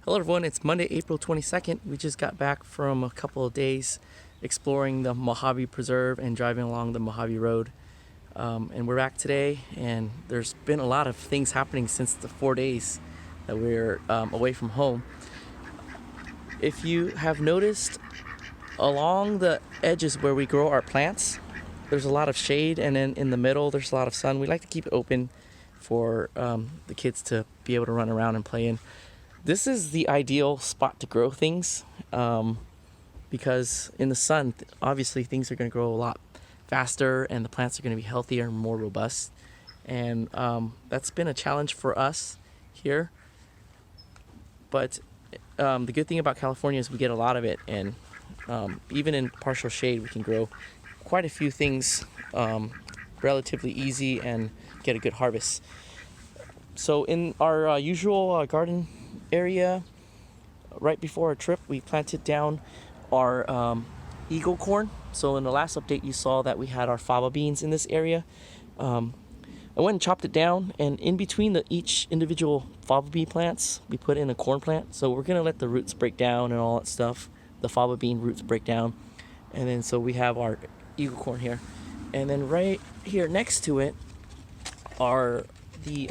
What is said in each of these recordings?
Hello everyone, it's Monday, April 22nd. We just got back from a couple of days exploring the Mojave Preserve and driving along the Mojave Road. And we're back today, and there's been a lot of things happening since the 4 days that we're away from home. If you have noticed, along the edges where we grow our plants, there's a lot of shade, and then in the middle there's a lot of sun. We like to keep it open for the kids to be able to run around and play in. This is the ideal spot to grow things because in the sun, obviously things are going to grow a lot faster and the plants are going to be healthier and more robust. And that's been a challenge for us here. But the good thing about California is we get a lot of it, and even in partial shade we can grow quite a few things relatively easy and get a good harvest. So in our usual garden area, right before our trip, we planted down our eagle corn. So in the last update you saw that we had our fava beans in this area. I went and chopped it down, and in between each individual fava bean plants we put in a corn plant. So we're gonna let the roots break down and all that stuff, the fava bean roots break down, and then so we have our eagle corn here. And then right here next to it are the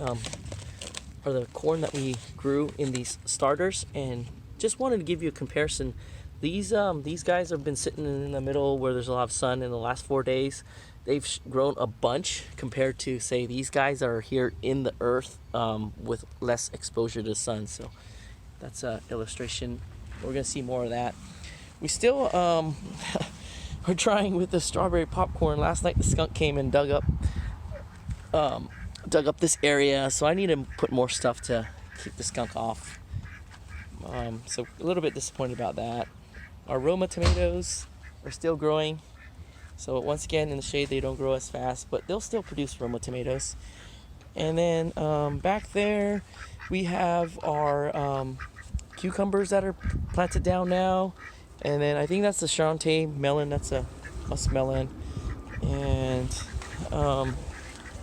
corn that we grew in these starters. And just wanted to give you a comparison. These guys have been sitting in the middle where there's a lot of sun in the last 4 days. They've grown a bunch compared to, say, these guys are here in the earth with less exposure to the sun. So that's an illustration. We're gonna see more of that. We still we're trying with the strawberry popcorn. Last night the skunk came and dug up this area, so I need to put more stuff to keep the skunk off. So a little bit disappointed about that. Our Roma tomatoes are still growing. So once again, in the shade they don't grow as fast, but they'll still produce Roma tomatoes. And then back there we have our cucumbers that are planted down now. And then I think that's the Shantae melon. That's a muskmelon. And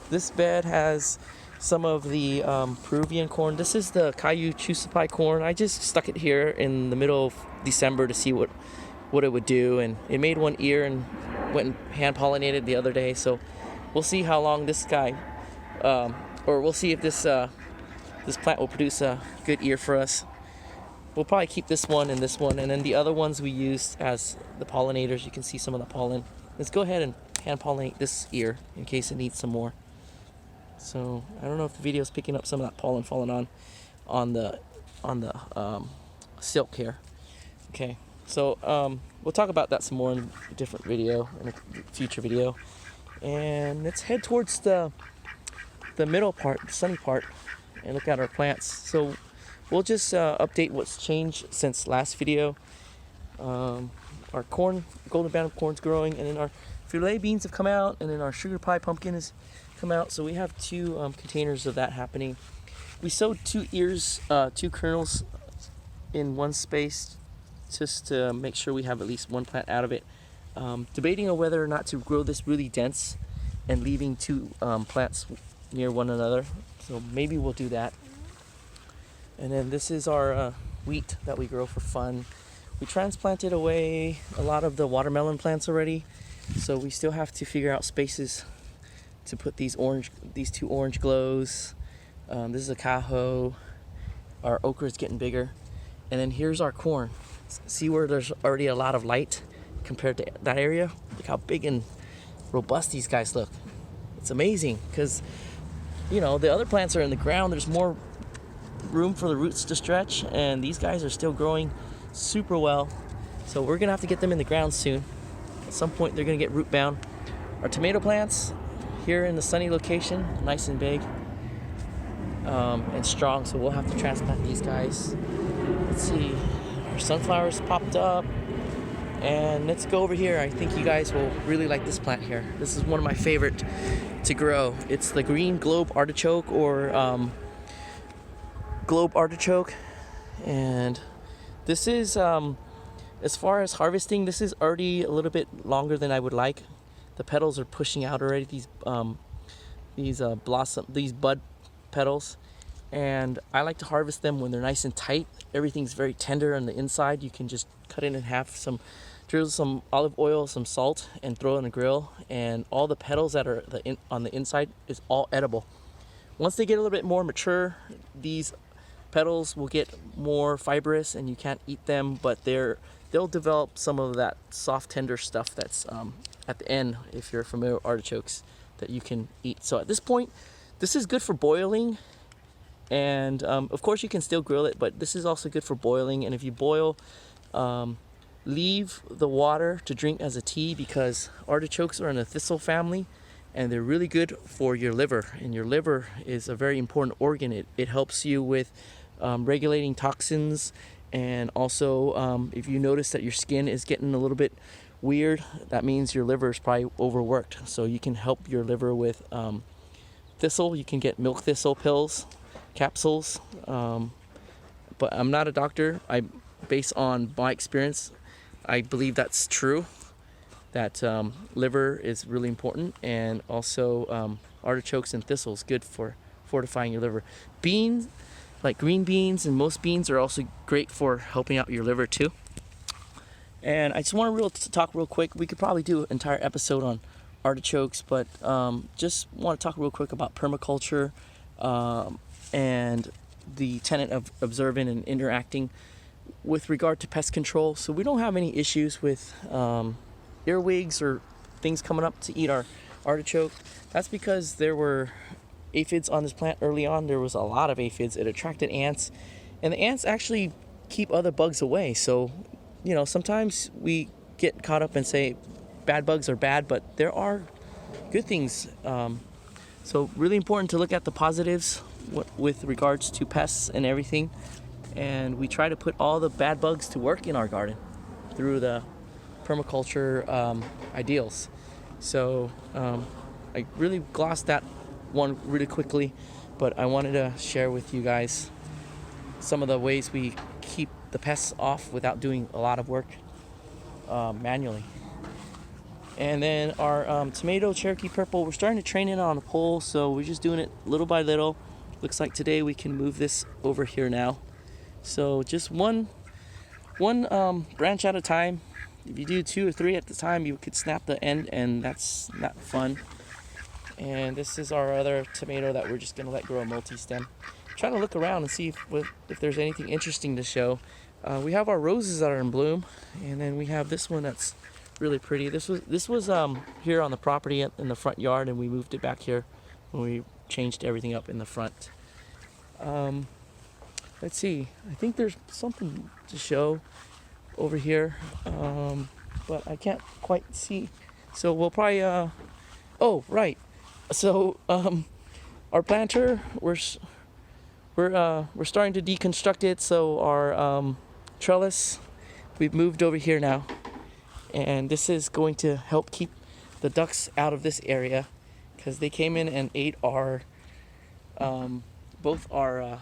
this bed has some of the Peruvian corn. This is the Caillou Chusapai corn. I just stuck it here in the middle of December to see what it would do, and it made one ear and went and hand pollinated the other day. So we'll see how long this guy, or we'll see if this plant will produce a good ear for us. We'll probably keep this one, and then the other ones we used as the pollinators. You can see some of the pollen. Let's go ahead and hand pollinate this ear in case it needs some more. So I don't know if the video is picking up some of that pollen falling on the silk here. Okay, so we'll talk about that some more in a different video, in a future video. And let's head towards the middle part, the sunny part, and look at our plants. So we'll just update what's changed since last video. Our corn, golden banded corn's growing, and then our filet beans have come out, and then our sugar pie pumpkin has come out. So we have two containers of that happening. We sowed two kernels in one space just to make sure we have at least one plant out of it. Debating on whether or not to grow this really dense and leaving two plants near one another. So maybe we'll do that. And then this is our wheat that we grow for fun. We transplanted away a lot of the watermelon plants already, so we still have to figure out spaces to put these two orange glows. This is a Cajo. Our okra is getting bigger. And then here's our corn. See where there's already a lot of light compared to that area? Look how big and robust these guys look. It's amazing because, the other plants are in the ground. There's more room for the roots to stretch, and these guys are still growing super well. So we're gonna have to get them in the ground soon. At some point they're gonna get root bound. Our tomato plants here in the sunny location, nice and big and strong, so we'll have to transplant these guys. Let's see, our sunflowers popped up, and let's go over here. I think you guys will really like this plant here. This is one of my favorite to grow. It's the green globe artichoke, or globe artichoke. And this is as far as harvesting, this is already a little bit longer than I would like. The petals are pushing out already, these bud petals, and I like to harvest them when they're nice and tight. Everything's very tender on the inside. You can just cut it in half, drizzle some olive oil, some salt, and throw it in the grill, and all the petals that are on the inside is all edible. Once they get a little bit more mature, these petals will get more fibrous and you can't eat them, but they'll develop some of that soft tender stuff that's at the end, if you're familiar with artichokes, that you can eat. So at this point, this is good for boiling, and of course you can still grill it, but this is also good for boiling. And if you boil, leave the water to drink as a tea, because artichokes are in the thistle family and they're really good for your liver, and your liver is a very important organ. It helps you with regulating toxins, and also if you notice that your skin is getting a little bit weird, that means your liver is probably overworked. So you can help your liver with thistle. You can get milk thistle pills, capsules, but I'm not a doctor. Based on my experience, I believe that's true, that liver is really important, and also artichokes and thistles good for fortifying your liver. Beans, like green beans and most beans, are also great for helping out your liver too. And I just want to talk real quick. We could probably do an entire episode on artichokes, but just want to talk real quick about permaculture and the tenet of observing and interacting with regard to pest control. So we don't have any issues with earwigs or things coming up to eat our artichoke. That's because there were aphids on this plant early on. There was a lot of aphids. It attracted ants, and the ants actually keep other bugs away. So, you know, sometimes we get caught up and say bad bugs are bad, but there are good things. So really important to look at the positives with regards to pests and everything. And we try to put all the bad bugs to work in our garden through the permaculture ideals. So I really glossed that one really quickly, but I wanted to share with you guys some of the ways we keep the pests off without doing a lot of work manually. And then our tomato Cherokee Purple, we're starting to train it on a pole, so we're just doing it little by little. Looks like today we can move this over here now. So just one branch at a time. If you do 2 or 3 at the time, you could snap the end, and that's not fun. And this is our other tomato that we're just gonna let grow a multi-stem. Trying to look around and see if there's anything interesting to show. We have our roses that are in bloom, and then we have this one that's really pretty. This was here on the property in the front yard, and we moved it back here when we changed everything up in the front. Let's see. I think there's something to show over here, but I can't quite see. So we'll probably. Oh, right. So our planter, we're starting to deconstruct it. So our trellis, we've moved over here now, and this is going to help keep the ducks out of this area, because they came in and ate our both our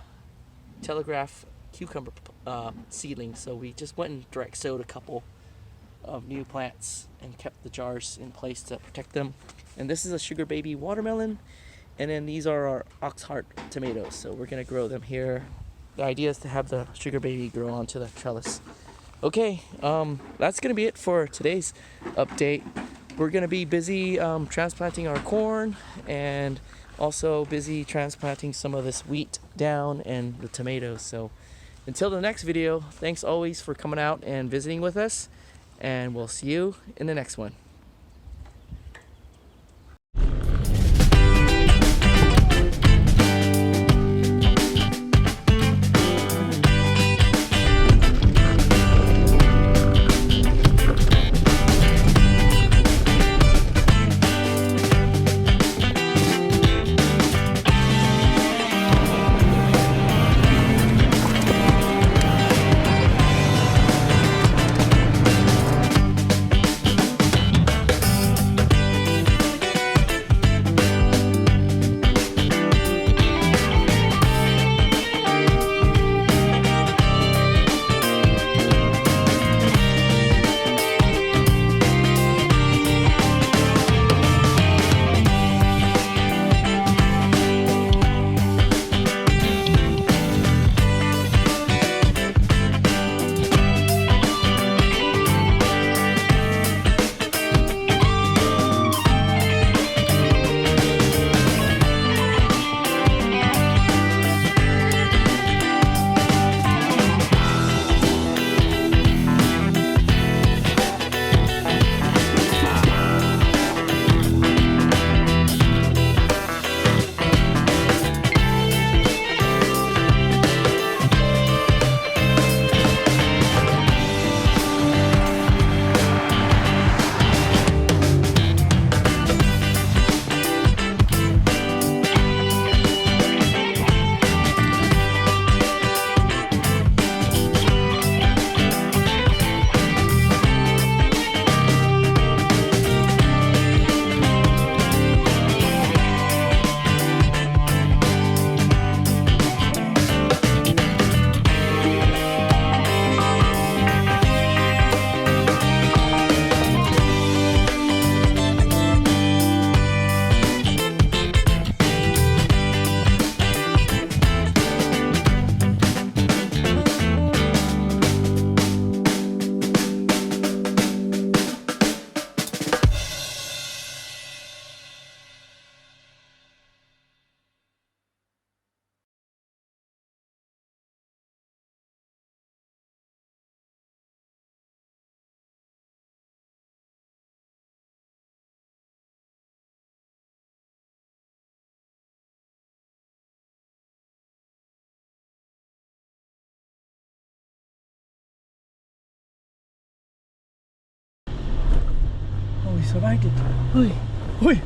telegraph cucumber seedlings. So we just went and direct sowed a couple of new plants and kept the jars in place to protect them. And this is a sugar baby watermelon, and then these are our oxheart tomatoes. So we're gonna grow them here. The idea is to have the sugar baby grow onto the trellis. Okay, that's gonna be it for today's update. We're gonna be busy transplanting our corn, and also busy transplanting some of this wheat down and the tomatoes. So until the next video, thanks always for coming out and visiting with us, and we'll see you in the next one. survived it. Oi, oi.